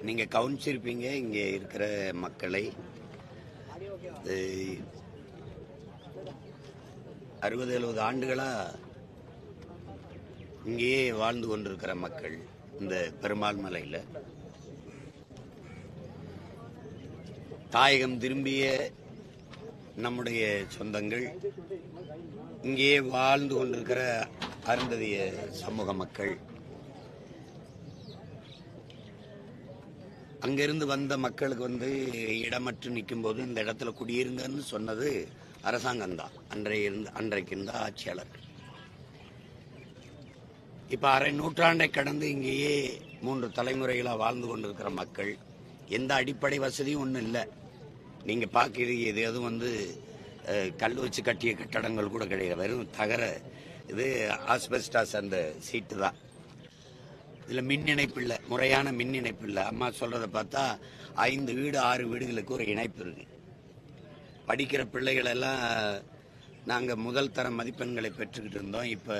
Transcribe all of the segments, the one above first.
நீங்க கவனிச்சிருப்பீங்க இங்க இருக்கிற மக்களை 60-70 ஆண்டுகளா இங்கேயே வாழ்ந்து கொண்டிருக்கிற மக்கள் இந்த பெருமாள் மலையில தாயகம் திரும்பிய நம்முடைய சொந்தங்கள் இங்கேயே வாழ்ந்து கொண்டிருக்கிற அருந்ததிய சமூக மக்கள் அங்கிருந்து வந்த மக்களுக்கு இடமற்று நிற்கும் போது இந்த இடத்துல குடியிருங்கன்னு சொன்னது அரசாங்கம் தான். அன்றைக்கு இருந்த ஆட்சியாளர்கள். இப்ப அரை நூற்றாண்டை கடந்து இங்கேயே 3 தலைமுறைகளா வாழ்ந்து கொண்டிருக்கிற மக்கள் எந்த அடிப்படை வசதியும் ஒன்றும் இல்லை. நீங்க பார்க்கிறீங்க, இது எதுவும் கல் வச்சு கட்டிய கட்டடங்கள் கூட கிடையாது. வெறும் தகர இது ஆஸ்பெஸ்டாஸ் அந்த சீட்டு தான். இதுல மின் இணைப்பு இல்லை, முறையான மின் இணைப்பு இல்லை. அம்மா சொல்றதை பார்த்தா 5 வீடு 6 வீடுகளுக்கு ஒரு இணைப்பு இருக்கு. படிக்கிற பிள்ளைகள் எல்லாம் நாங்க முதல் தர மதிப்பெண்களை பெற்றுக்கிட்டு இருந்தோம். இப்ப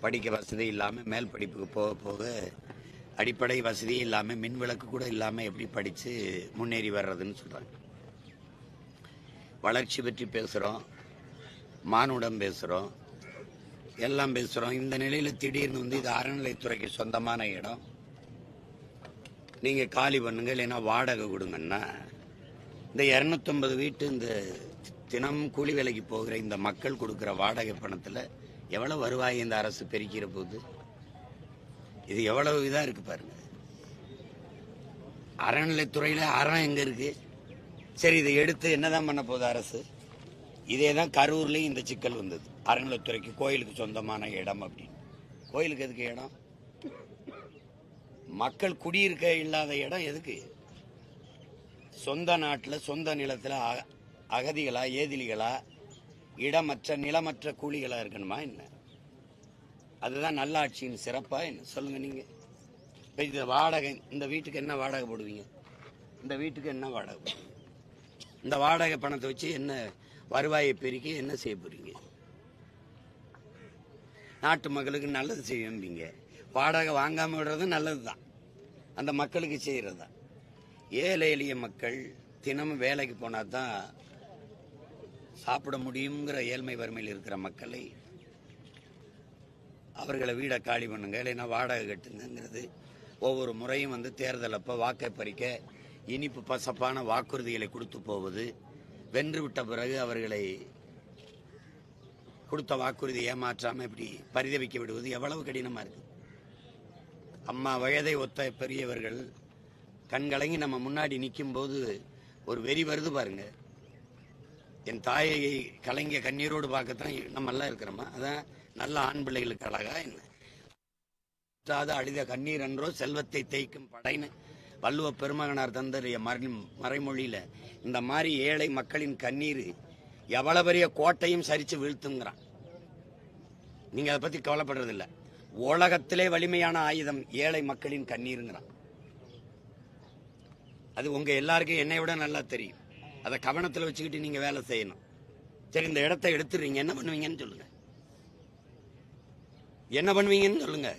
படிக்க வசதி இல்லாம மேல் படிப்புக்கு போக போக அடிப்படை வசதியே இல்லாம மின் விளக்கு கூட இல்லாம எப்படி படிச்சு முன்னேறி வர்றதுன்னு சொல்றாங்க. வளர்ச்சி பற்றி பேசுறோம், மானுடம் பேசுறோம், எல்லாம் பேசுறோம். இந்த நிலையில திடீர்னு இது அறநிலைத்துறைக்கு சொந்தமான இடம், நீங்க காலி பண்ணுங்க இல்லைன்னா வாடகை கொடுங்கன்னா இந்த 250 வீட்டு இந்த தினமும் கூலி வேலைக்கு போகிற இந்த மக்கள் கொடுக்கிற வாடகை பணத்துல எவ்வளவு வருவாய் இந்த அரசு பெருக்கிற போது? இது எவ்வளவு இதா இருக்கு பாருங்க. அறநிலைத்துறையில அறம் எங்க இருக்கு? சரி, இதை எடுத்து என்னதான் பண்ண போகுது அரசு? இதேதான் கரூர்லயும் இந்த சிக்கல் வந்தது. அறநிலைத்துறைக்கு கோயிலுக்கு சொந்தமான இடம் அப்படின்னு. கோயிலுக்கு எதுக்கு இடம்? மக்கள் குடியிருக்க இல்லாத இடம் எதுக்கு? சொந்த நாட்டில் சொந்த நிலத்தில் அகதிகளா ஏதிலிகளா இடமற்ற நிலமற்ற கூலிகளா இருக்கணுமா என்ன? அதுதான் நல்லாட்சியின் சிறப்பா என்ன? சொல்லுங்க நீங்க. இந்த வாடகை, இந்த வீட்டுக்கு என்ன வாடகை போடுவீங்க? இந்த வீட்டுக்கு என்ன வாடகை போடுவீங்க? இந்த வாடகை பணத்தை வச்சு என்ன வருவாயை பெருக்கி என்ன செய்ய போறீங்க? நாட்டு மக்களுக்கு நல்லது செய்வீங்க. வாடகை வாங்காம விடுறது நல்லதுதான், அந்த மக்களுக்கு செய்யறது தான். ஏழை எளிய மக்கள் தினமும் வேலைக்கு போனா தான் சாப்பிட முடியுங்கிற ஏழ்மை வறுமையில் இருக்கிற மக்களை அவர்களை வீடை காலி பண்ணுங்க இல்லைன்னா வாடகை கட்டுங்கிறது ஒவ்வொரு முறையும் தேர்தல் அப்ப வாக்கை பறிக்க இனிப்பு பசப்பான வாக்குறுதிகளை கொடுத்து போவது, வென்று விட்ட பிறகு அவர்களை கொடுத்த வாக்குறுதி ஏமாற்றாம இப்படி பரிதவிக்க விடுவது எவ்வளவு கடினமா இருக்கு. அம்மா வயதை ஒத்த பெரியவர்கள் கண்கலங்கி நம்ம முன்னாடி நிற்கும் போது ஒரு வெறி வருது பாருங்க. என் தாயை கலங்கிய கண்ணீரோடு பார்க்கத்தான் நம்ம எல்லாம் இருக்கிறோமா? அதான் நல்ல ஆண் பிள்ளைகளுக்கு அழகா என்ன? அழுத கண்ணீர் என்றோ செல்வத்தை தேய்க்கும் படைன்னு வள்ளுவ பெருமகனார் தந்தறிய மறைமொழியில இந்த மாதிரி ஏழை மக்களின் கண்ணீர் எவ்வளவு பெரிய கோட்டையும் சரிச்சு வீழ்த்துங்கிறான். நீங்க அதை பத்தி கவலைப்படுறது இல்ல. உலகத்திலே வலிமையான ஆயுதம் ஏழை மக்களின் கண்ணீருங்கிறான். அது உங்க எல்லாருக்கும் என்னை விட நல்லா தெரியும். அதை கவனத்தில் வச்சுக்கிட்டு நீங்க வேலை செய்யணும். சரி, இந்த இடத்தை எடுத்துறீங்க, என்ன பண்ணுவீங்கன்னு சொல்லுங்க. என்ன பண்ணுவீங்கன்னு சொல்லுங்க.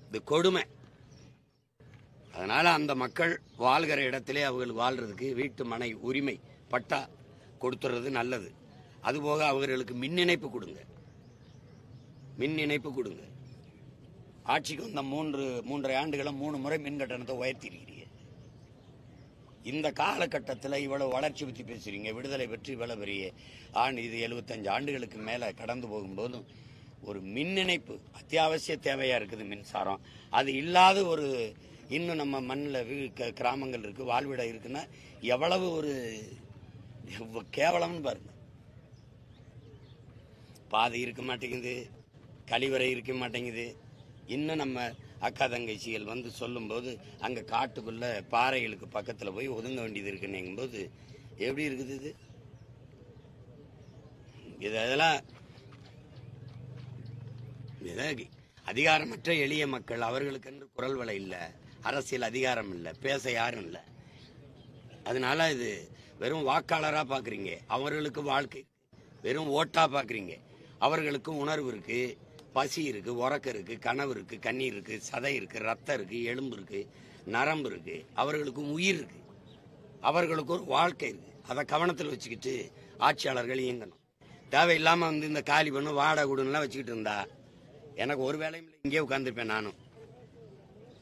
இது கொடுமை. அதனால அந்த மக்கள் வாழ்கிற இடத்திலே அவர்கள் வாழ்றதுக்கு வீட்டு மனை உரிமை பட்டா கொடுத்துறது நல்லது. அதுபோக அவர்களுக்கு மின் இணைப்பு கொடுங்க, மின் இணைப்பு கொடுங்க. ஆட்சிக்கு வந்த 3.5 ஆண்டுகளை 3 முறை மின் கட்டணத்தை உயர்த்தி இருக்கிறீங்க. இந்த காலகட்டத்தில் இவ்வளவு வளர்ச்சி பற்றி பேசுறீங்க, விடுதலை பற்றி இவ்வளவு பெரிய இது 75 ஆண்டுகளுக்கு மேல கடந்து போகும்போதும் ஒரு மின் இணைப்பு அத்தியாவசிய தேவையா இருக்குது. மின்சாரம் அது இல்லாத ஒரு இன்னும் நம்ம மண்ணில் கிராமங்கள் இருக்கு, வாழ்விடம் இருக்குன்னா எவ்வளவு ஒரு கேவலம்னு பாருங்க. பாதை இருக்க மாட்டேங்குது, கழிவறை இருக்க மாட்டேங்குது. இன்னும் நம்ம அக்கா தங்கச்சிகள் சொல்லும் போது அங்க காட்டுக்குள்ள பாறைகளுக்கு பக்கத்துல போய் ஒதுங்க வேண்டியது இருக்குன்னுங்கும் போது எப்படி இருக்குது இது? இதெல்லாம் அதிகாரமற்ற எளிய மக்கள், அவர்களுக்கு என்று குரல் வலை இல்லை, அரசியல் அதிகாரம் இல்லை, பேச யாரும் இல்லை. அதனால இது வெறும் வாக்காளரா பாக்குறீங்க, அவர்களுக்கு வாழ்க்கை வெறும் ஓட்டா பாக்குறீங்க. அவர்களுக்கும் உணர்வு இருக்கு, பசி இருக்கு, உறக்கம் இருக்கு, கனவு இருக்கு, கண்ணீர் இருக்கு, சதை இருக்கு, ரத்தம் இருக்கு, எலும்பு இருக்கு, நரம்பு இருக்கு. அவர்களுக்கும் உயிர் இருக்கு, அவர்களுக்கு ஒரு வாழ்க்கை இருக்கு. அதை கவனத்தில் வச்சுக்கிட்டு ஆட்சியாளர்கள் இயங்கணும். தேவையில்லாம இந்த காலி பண்ணு வாடகை கொடுன்னுலாம் வச்சுக்கிட்டு இருந்தா எனக்கு ஒரு வேலையும் இல்லை, இங்கே உட்காந்துருப்பேன் நானும்.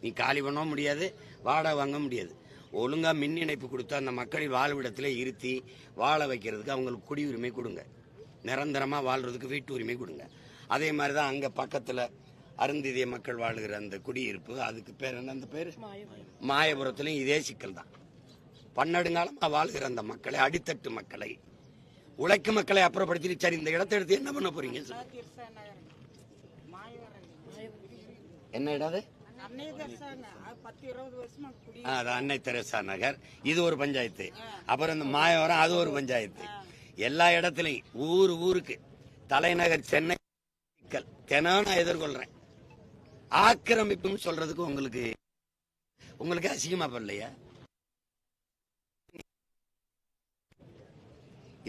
நீ காலி பண்ணவும் முடியாது, வாடகை வாங்க முடியாது. ஒழுங்கா மின் இணைப்பு கொடுத்து அந்த மக்களின் வாழ்விடத்தில் இருத்தி வாழ வைக்கிறதுக்கு அவங்களுக்கு குடியுரிமை கொடுங்க. நிரந்தரமா வாழ்றதுக்கு வீட்டு உரிமை கொடுங்க. அதே மாதிரி தான் அங்க பக்கத்துல அருந்திதிய மக்கள் வாழுகிற அந்த குடியிருப்பு, அதுக்கு பேர் என்ன, அந்த பேர் மாயபுரத்திலையும் இதே சிக்கல் தான். பன்னெடுங்காலமா வாழ்கிற அந்த மக்களை, அடித்தட்டு மக்களை, உழைக்கும் மக்களை அப்புறப்படுத்தி சரி இந்த இடத்தை எடுத்து என்ன பண்ண போறீங்க? என்ன இடம் அது? அன்னை தெரசா நகர், இது ஒரு பஞ்சாயத்து. அப்புறம் இந்த மாயவரம், அது ஒரு பஞ்சாயத்து. எல்லா இடத்துலையும் ஊருக்கு தலைநகர் சென்னை தினம் நான் எதிர்கொள்றேன். ஆக்கிரமிப்புன்னு சொல்றதுக்கு உங்களுக்கு அசிங்கமா பண்ணலையா?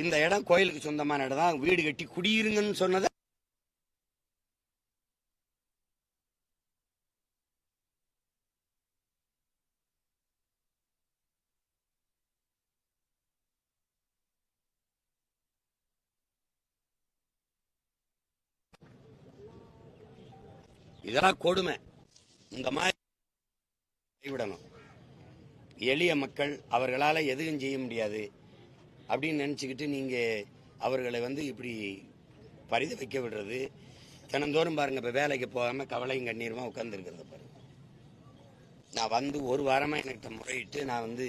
இந்த இடம் கோயிலுக்கு சொந்தமான இடம் தான், வீடு கட்டி குடியிருங்கன்னு சொன்னத இதெல்லாம் கொடுமை. இந்த மாதிரி கைவிடணும். எளிய மக்கள் அவர்களால எதுவும் செய்ய முடியாது அப்படின்னு நினைச்சுக்கிட்டு நீங்க அவர்களை இப்படி பரித வைக்க விடுறது. தினந்தோறும் பாருங்க, இப்ப வேலைக்கு போகாம கவலையும் கண்ணீருமா உட்கார்ந்து இருக்கிறத பாருங்க. நான் ஒரு வாரமா என்கிட்ட முறையிட்டு நான்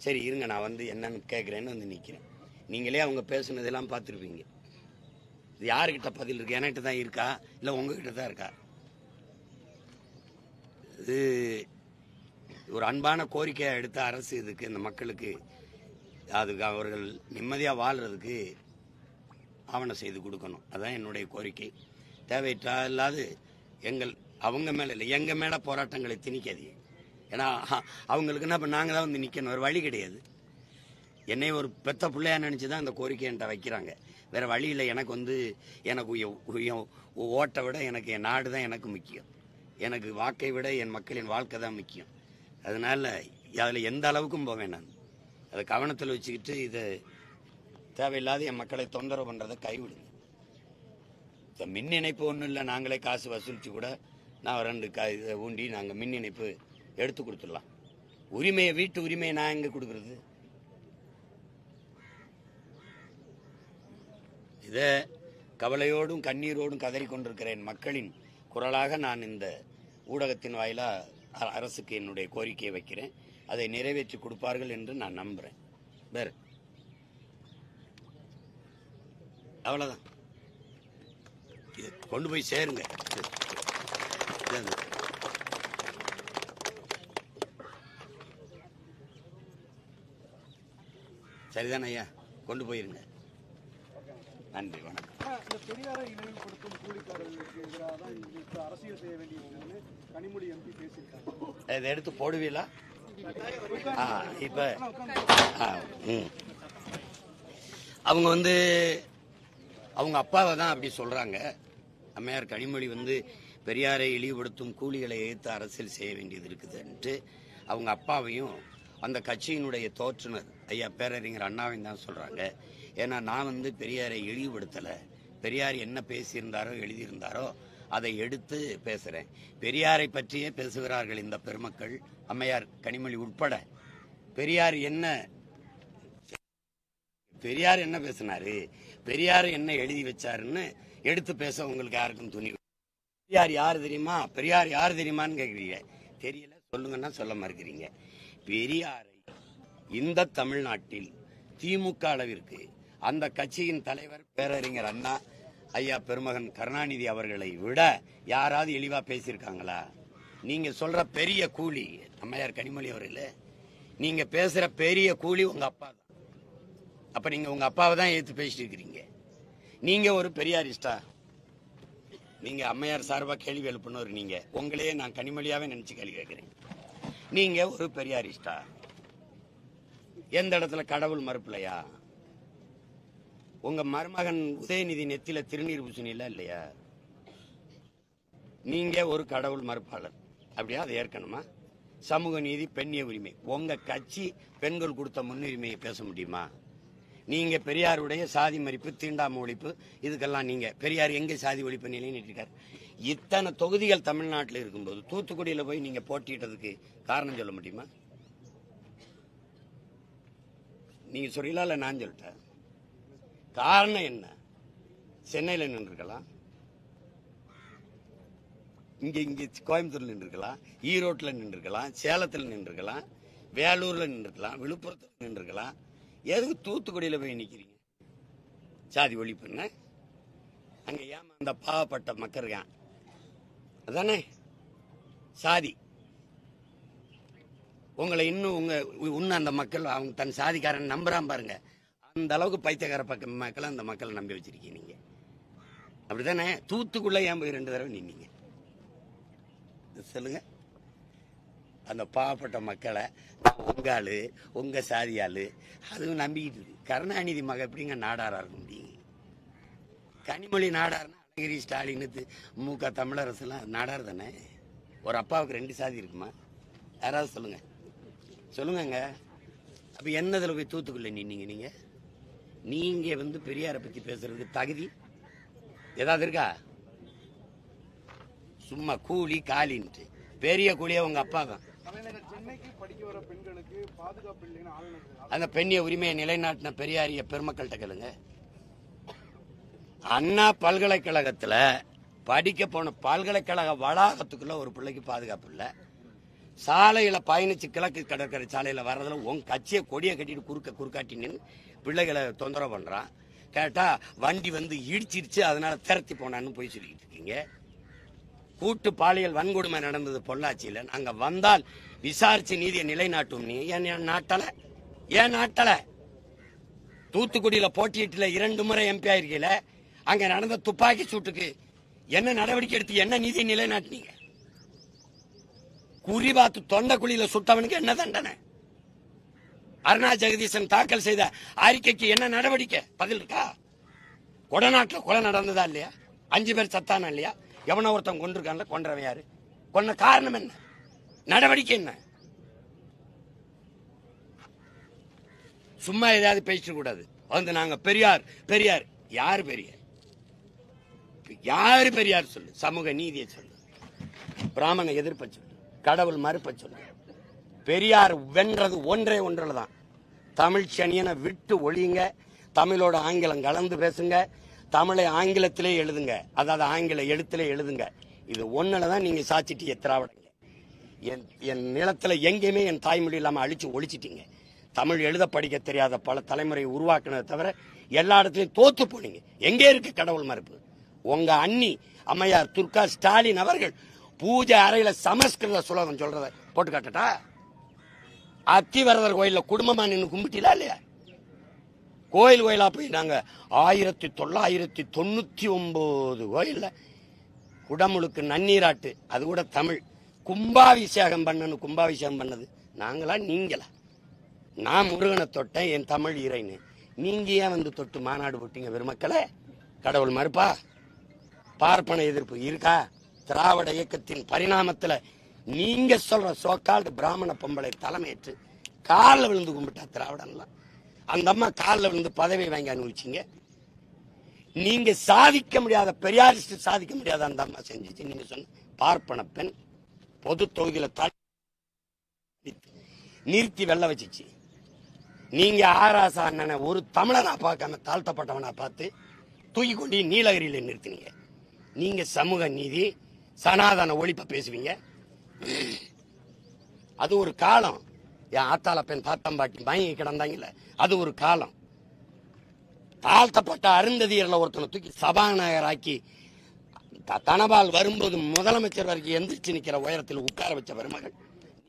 சரி இருங்க நான் என்னன்னு கேட்கிறேன்னு நிக்கிறேன். நீங்களே அவங்க பேசுனதெல்லாம் பார்த்துருப்பீங்க. இது யாருக்கிட்ட பதில் இருக்கு? என்கிட்ட தான் இருக்கா இல்ல உங்ககிட்ட தான் இருக்கா? இது ஒரு அன்பான கோரிக்கையா எடுத்த அரசு இதுக்கு இந்த மக்களுக்கு அதுக்கு அவர்கள் நிம்மதியா வாழ்றதுக்கு ஆவணம் செய்து கொடுக்கணும். அதான் என்னுடைய கோரிக்கை. தேவையில்லாது அவங்க மேல இல்லை, எங்க மேல போராட்டங்களை திணிக்காதீங்க. ஏன்னா அவங்களுக்கு என்ன, நாங்க தான் நிக்கணும், ஒரு வழி கிடையாது. என்னை ஒரு பெத்த பிள்ளையா நினைச்சுதான் அந்த கோரிக்கை என்கிட்ட வைக்கிறாங்க. வேற வழி இல்லை. எனக்கு ஓட்டை விட எனக்கு என் நாடு தான் எனக்கு முக்கியம். எனக்கு வாக்கை விட என் மக்களின் வாழ்க்கை தான் முக்கியம். அதனால அதில் எந்த அளவுக்கும் போவேன் நான். அதை கவனத்தில் வச்சுக்கிட்டு இதை தேவையில்லாத என் மக்களை தொந்தரவு பண்ணுறதை கைவிடுங்க. இந்த மின் இணைப்பு ஒன்றும் இல்லை, நாங்களே காசு வசூலித்து கூட நான் 2 இதை ஊண்டி நாங்கள் மின் இணைப்பு எடுத்து கொடுத்துடலாம். உரிமையை, வீட்டு உரிமையை நான் எங்கே கொடுக்கறது? இதை கவலையோடும் கண்ணீரோடும் கதறி கொண்டிருக்கிற என் மக்களின் குரலாக நான் இந்த ஊடகத்தின் வாயிலா அரசுக்கு என்னுடைய கோரிக்கையை வைக்கிறேன். அதை நிறைவேற்றி கொடுப்பார்கள் என்று நான் நம்புறேன். வேற அவ்வளவுதான். இதை கொண்டு போய் சேருங்க. சரிதானே ஐயா? கொண்டு போயிருங்க. நன்றி, வணக்கம். பெரியாரை இழிவுபடுத்தும் கூலிக்காரர்களுக்கு எதிராக தான் அரசியல் செய்ய வேண்டியது கனிமொழி எம்பி பேசியிருக்காங்க. இதை எடுத்து போடுவீங்களா? இப்ப அவங்க அவங்க அப்பாவை தான் அப்படி சொல்றாங்க. அம்மையார் கனிமொழி பெரியாரை இழிவுபடுத்தும் கூலிகளை எதிர்த்து அரசியல் செய்ய வேண்டியது இருக்குதுன்ட்டு அவங்க அப்பாவையும் அந்த கட்சியினுடைய தோற்றுனர் ஐயா பேரறிஞர் அண்ணாவையும் தான் சொல்றாங்க. ஏன்னா நான் பெரியாரை இழிவுபடுத்தல. பெரியார் என்ன பேசியிருந்தாரோ எழுதியிருந்தாரோ அதை எடுத்து பேசுறேன். பெரியாரை பற்றியே பேசுகிறார்கள் இந்த பெருமக்கள், அம்மையார் கனிமொழி உட்பட. பெரியார் என்ன பேசினாரு, பெரியார் என்ன எழுதி வச்சாருன்னு எடுத்து பேச உங்களுக்கு யாருக்கும் துணிவு. பெரியார் யாரு தெரியுமா, பெரியார் யாரு தெரியுமான்னு கேக்குறீங்க. தெரியல, சொல்லுங்கன்னா சொல்ல மறுக்கிறீங்க. பெரியாரை இந்த தமிழ்நாட்டில் திமுக அளவிற்கு அந்த கட்சியின் தலைவர் பேரறிஞர் அண்ணா, ஐயா பெருமகன் கருணாநிதி அவர்களை விட யாராவது இழிவா பேசியிருக்காங்களா? நீங்க சொல்ற பெரிய கூலி அம்மையார் கனிமொழி அவர்களே, நீங்க பேசுற பெரிய கூலி உங்க அப்பா தான். அப்ப நீங்க உங்க அப்பாவை தான் ஏத்து பேசிட்டு இருக்கிறீங்க. நீங்க ஒரு பெரியாரிஸ்டா? நீங்க அம்மையார் சார்பா கேள்வி எழுப்பினவர் நீங்க. உங்களையே நான் கனிமொழியாவே நினைச்சு கேள்வி கேட்கிறேன். நீங்க ஒரு பெரியாரிஸ்டா? எந்த இடத்துல கடவுள் மறுப்பில்லையா? உங்க மருமகன் உதயநிதி நெத்தில திருநீர் பூசணில இல்லையா? நீங்க ஒரு கடவுள் மறுப்பாளர், அப்படியா? அதை ஏற்கனமா? சமூக நீதி, பெண்ணிய உரிமை, உங்க கட்சி பெண்கள் கொடுத்த முன்னுரிமையை பேச முடியுமா? நீங்க பெரியாருடைய சாதி மறிப்பு, தீண்டாமை ஒழிப்பு, இதுக்கெல்லாம் நீங்க பெரியார் எங்க சாதி ஒழிப்பு நிலைநிறுத்திருக்காரு? இத்தனை தொகுதிகள் தமிழ்நாட்டில் இருக்கும்போது தூத்துக்குடியில போய் நீங்க போட்டிட்டதுக்கு காரணம் சொல்ல முடியுமா? நீங்க சொல்லல, இல்ல நான் சொல்லிட்டேன். காரணம் என்ன? சென்னையில் நின்றுருக்கலாம், இங்க கோயம்புத்தூர்ல நின்றுருக்கலாம், ஈரோட்ல நின்றுருக்கலாம், சேலத்தில் நின்றுருக்கலாம், வேலூர்ல நின்றுருக்கலாம், விழுப்புரத்தில் நின்றுருக்கலாம். எதுக்கு தூத்துக்குடியில போய் நிக்கிறீங்க? சாதி ஒழிப்புன்னு அங்க ஏமா அந்த பாவப்பட்ட மக்கள் இருக்கான், அதானே சாதி. உங்களை இன்னும் அந்த மக்கள் அவங்க தன் சாதிக்காரன் நம்புறான் பாருங்க. அந்த அளவுக்கு பைத்தியக்கார மக்களை அந்த மக்களை நம்பி வச்சிருக்கீங்க நீங்க, அப்படித்தானே? தூத்துக்குள்ள ஏன் போய் 2 தடவை நின்னீங்க சொல்லுங்க? அந்த பாவப்பட்ட மக்களை உங்க ஆளு, உங்க சாதியாளு, அதுவும் நம்பிக்கிட்டு இருக்கு. கருணாநிதி மக எப்படிங்க நாடாரா இருக்க முடியும்? கனிமொழி நாடார்னா அழகிரி, ஸ்டாலின், மு.க. தமிழரசு எல்லாம் நாடார் தானே. ஒரு அப்பாவுக்கு 2 சாதி இருக்குமா? யாராவது சொல்லுங்க, சொல்லுங்க. அப்ப என்னதுல போய் தூத்துக்குள்ள நின்னீங்க? நீங்க பெரியாரை பத்தி பேசுறதுக்கு தகுதி ஏதாவது இருக்கா? சும்மா கூலி காலின்ட்டு. பெரிய கூலியா உங்க அப்பா தான். சென்னைக்கு படிக்க வர பெண்களுக்கு பாதுகாப்பு இல்லைன்னு ஆளுநர் அந்த பெண்ணிய உரிமையை நிலைநாட்டின பெரியாரிய பெருமக்கள்கிட்ட கேளுங்க. அண்ணா பல்கலைக்கழகத்துல படிக்க போன பல்கலைக்கழக வளாகத்துக்குள்ள ஒரு பிள்ளைக்கு பாதுகாப்பு இல்லை. சாலையில பயணிச்சு கிழக்கு கடற்கரை சாலையில வர்றதுல உங்க கட்சியை கொடியை கட்டிட்டு குறுக்காட்டி நின்று பிள்ளைகளை தொந்தரவு பண்றான். கேட்டா வண்டி இடிச்சிருச்சு, அதனால திரத்தி போனான்னு போய் சொல்லிட்டு இருக்கீங்க. கூட்டு பாலியல் வன்கொடுமை நடந்தது பொள்ளாச்சியில. நாங்க வந்தால் விசாரிச்சு நீதியை நிலைநாட்டும். நீ ஏன் நாட்டல? தூத்துக்குடியில போட்டியிட்டுல 2 முறை எம்பி ஆயிருக்கீல. அங்க நடந்த துப்பாக்கி சூட்டுக்கு என்ன நடவடிக்கை எடுத்து என்ன நீதியை நிலைநாட்டினீங்க? குறிபாத்து தொண்டக்குழியில சுட்டவனுக்கு என்ன தண்டனை? அருணா ஜெகதீசன் தாக்கல் செய்த அறிக்கைக்கு என்ன நடவடிக்கை? பதில் இருக்கா? கொடநாட்டில் கொலை நடந்ததா இல்லையா? 5 பேர் சத்தானா இல்லையா? எவனோ ஒருத்தன் கொண்டிருக்கான்ல, கொன்றவன் யாரு? கொன்ன காரணம் என்ன? நடவடிக்கை என்ன? சும்மா ஏதாவது பேசிட கூடாது. நாங்க பெரியார் பெரியார். யாரு பெரியார்? யாரு பெரியார் சொல்லு. சமூக நீதியை சொல்லு, பிராமண எதிர்ப்பை சொல்லு, கடவுள் மறுப்பை சொல்லு. பெரியார் வென்றது ஒன்றுலதான். தமிழ் சனியனை விட்டு ஒழியுங்க. தமிழோட ஆங்கிலம் கலந்து பேசுங்க. தமிழை ஆங்கிலத்திலே எழுதுங்க, அதாவது ஆங்கில எழுத்திலே எழுதுங்க. இது ஒண்ணுலதான் நீங்க சாச்சிட்டு திராவிடங்க. என் நிலத்துல எங்கேயுமே என் தாய்மொழி இல்லாம அழிச்சு ஒழிச்சிட்டீங்க. தமிழ் எழுத படிக்க தெரியாத பல தலைமுறையை உருவாக்குனதை தவிர எல்லா இடத்துலயும் தோத்து போனீங்க. எங்கே இருக்கு கடவுள் மறுப்பு? உங்க அண்ணி அம்மையார் துர்கா ஸ்டாலின் அவர்கள் பூஜை அறையில சமஸ்கிருத சுலோகம் சொல்றத போட்டு காட்டட்டா? அத்திவரதர் கோயில்ல குடும்பமா நின்று கும்பிட்டீங்களா இல்லையா? கோயிலா போய் நாங்க 1999 கோயில்ல குடமுழுக்கு நன்னீராட்டு, அது கூட தமிழ் கும்பாபிஷேகம் பண்ணது நாங்களா நீங்களா? நான் முருகனை தொட்டேன், என் தமிழ் இறைன்னு. நீங்க ஏன் தொட்டு மாநாடு போட்டீங்க? பெருமக்களே, கடவுள் மறுப்பா? பார்ப்பன எதிர்ப்பு இருக்கா? திராவிட இயக்கத்தின் பரிணாமத்துல நீங்க சொல்ற சோக்கால்டு பிராமண பொம்பளை தலைமையேற்று காலில் விழுந்து கும்பிட்டா திராவிடன்லாம். அந்த அம்மா காலில் விழுந்து பதவி வாங்கி அனுபவிச்சிங்க. நீங்க சாதிக்க முடியாத, பெரியாரிஸ்ட் சாதிக்க முடியாத அந்த அம்மா செஞ்சிச்சு. நீங்க சொன்ன பார்ப்பன பெண் பொது தொகுதியில நிறுத்தி வெள்ள வச்சிச்சு. நீங்க ஆராசா அண்ணனை ஒரு தமிழனா பார்க்காம தாழ்த்தப்பட்டவனா பார்த்து தூக்கி கொண்டு நீலகிரியில நிறுத்தினீங்க. நீங்க சமூக நீதி, சனாதன ஒழிப்பை பேசுவீங்க. அது ஒரு காலம். என் ஆத்தால பெண் தாத்தம்பாட்டி மயங்கி கிடந்தாங்கல்ல, அது ஒரு காலம். தாழ்த்தப்பட்ட அருந்ததியர்ல ஒருத்தனை தூக்கி சபாநாயகராக்கி தனபால் வரும்போது முதலமைச்சர் வரைக்கும் எந்திரிச்சு நிக்கிற உயரத்தில் உட்கார வச்ச பெருமகள்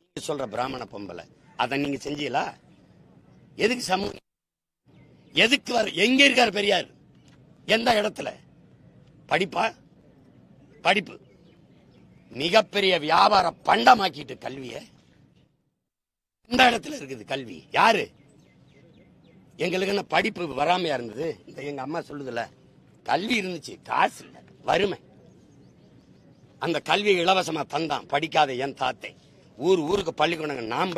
நீங்க சொல்ற பிராமண பொம்பளை. அதை நீங்க செஞ்சீங்களா? எதுக்கு சமூகம்? எதுக்கு எங்க இருக்காரு பெரியார்? எந்த இடத்துல? படிப்பா? படிப்பு மிகப்பெரிய வியாபார பண்டமாக்கிட்டு கல்விய இந்த இடத்துல இருக்குது. கல்வி யாரு? எங்களுக்கு என்ன படிப்பு வராமையா இருந்தது? இந்த எங்க அம்மா சொல்லுதுல, கல்வி இருந்துச்சு, காசு இல்ல, வறுமை. அந்த கல்வியை இலவசமா தந்தான் படிக்காத என் தாத்தை. ஊருக்கு பள்ளிக்கூடங்க. நான்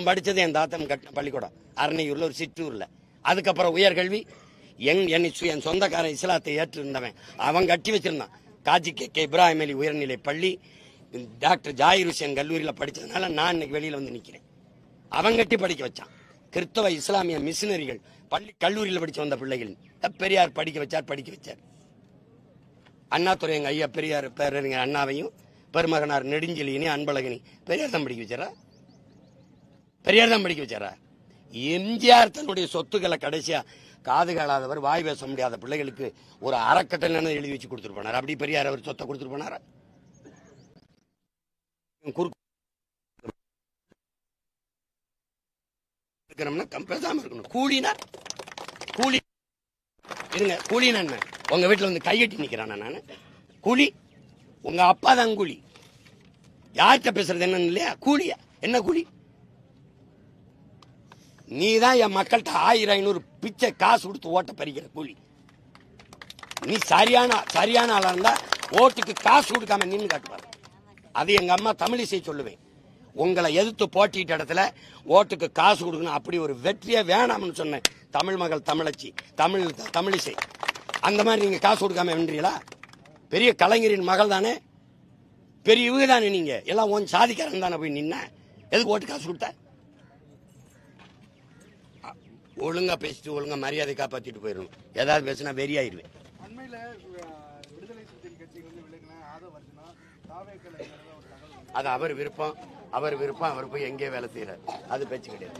படிச்சது என் தாத்தன் கட்டின பள்ளிக்கூடம் அரணையூர்ல, ஒரு சிற்றூர்ல. அதுக்கப்புறம் உயர்கல்வி என் சொந்தக்காரன் இஸ்லாத்தை ஏற்று இருந்தவன் அவன் கட்டி வச்சிருந்தான். காஜி கே இப்ராஹிம் அலி உயர்நிலை பள்ளி, டாக்டர் ஜாகிர் ஹுசேன் கல்லூரியில் படிச்சதுனால நான் இன்னைக்கு வெளியில வந்து நிக்கிறேன். அவன் கட்டி படிக்க வச்சான். கிறிஸ்தவ இஸ்லாமிய மிஷினரிகள் பள்ளி கல்லூரியில் படிச்சு வந்த பிள்ளைகள் பெரியார் படிக்க வச்சார். அண்ணாதுரை எங்க ஐயா பெரியார் பேரறிஞர் அண்ணாவையும் பெருமகனார் நெடுஞ்செழியனி அன்பழகனி பெரியார் தான் படிக்க வச்சாரா? எம்ஜிஆர் தன்னுடைய சொத்துக்களை கடைசியா காது கேளாதவர், வாய் பேச முடியாத பிள்ளைகளுக்கு ஒரு அறக்கட்டளை எழுதி வச்சு கொடுத்துட்டு போனார். அப்படி பெரியார் அவர் சொத்தை கொடுத்துட்டு போனாரா? பேசாம இருக்கணும். கூலினா என்ன? உங்க வீட்டுல வந்து கையெட்டி நிக்கிறானா? நானு கூலி? உங்க அப்பா தான் கூலி. யார்கிட்ட பேசுறது என்னன்னு இல்லையா? கூலியா? என்ன கூலி? நீதான் என் மக்கள்கிட்ட 1000-500 பிச்சை காசு கொடுத்து ஓட்ட பறிக்கிற கூலி. நீ சரியான ஆளா இருந்தா ஓட்டுக்கு காசு கொடுக்காம நின்று காட்டுவார். அது எங்க அம்மா தமிழிசை சொல்லுவேன். உங்களை எதிர்த்து போட்டிட்ட இடத்துல ஓட்டுக்கு காசு கொடுக்கணும், அப்படி ஒரு வெற்றியே வேணாம்னு சொன்னேன். தமிழ் மகள் தமிழிசை. அந்த மாதிரி நீங்க காசு கொடுக்காம வென்றீங்களா? பெரிய கலைஞரின் மகள் தானே, பெரிய இவங்க தானே. நீங்க எல்லாம் ஒன் சாதிக்காரன் தானே போய் நின்ன. எதுக்கு ஓட்டு காசு கொடுத்த? ஒழுங்கா பேசிட்டு ஒழுங்கா மரியாதை காப்பாத்திட்டு போயிடணும். ஏதாவது பேசினா வெறியாயிருவேன். அண்மையில விடுதலை சிறுத்தைகள் கட்சிக்கு வந்து விலகின ஆதவர்ஜுனா தாவேக்கலை அது அவர் விருப்பம். அவர் போய் எங்கேயே வேலை செய்யறாரு. அது பேச்சு கிடையாது.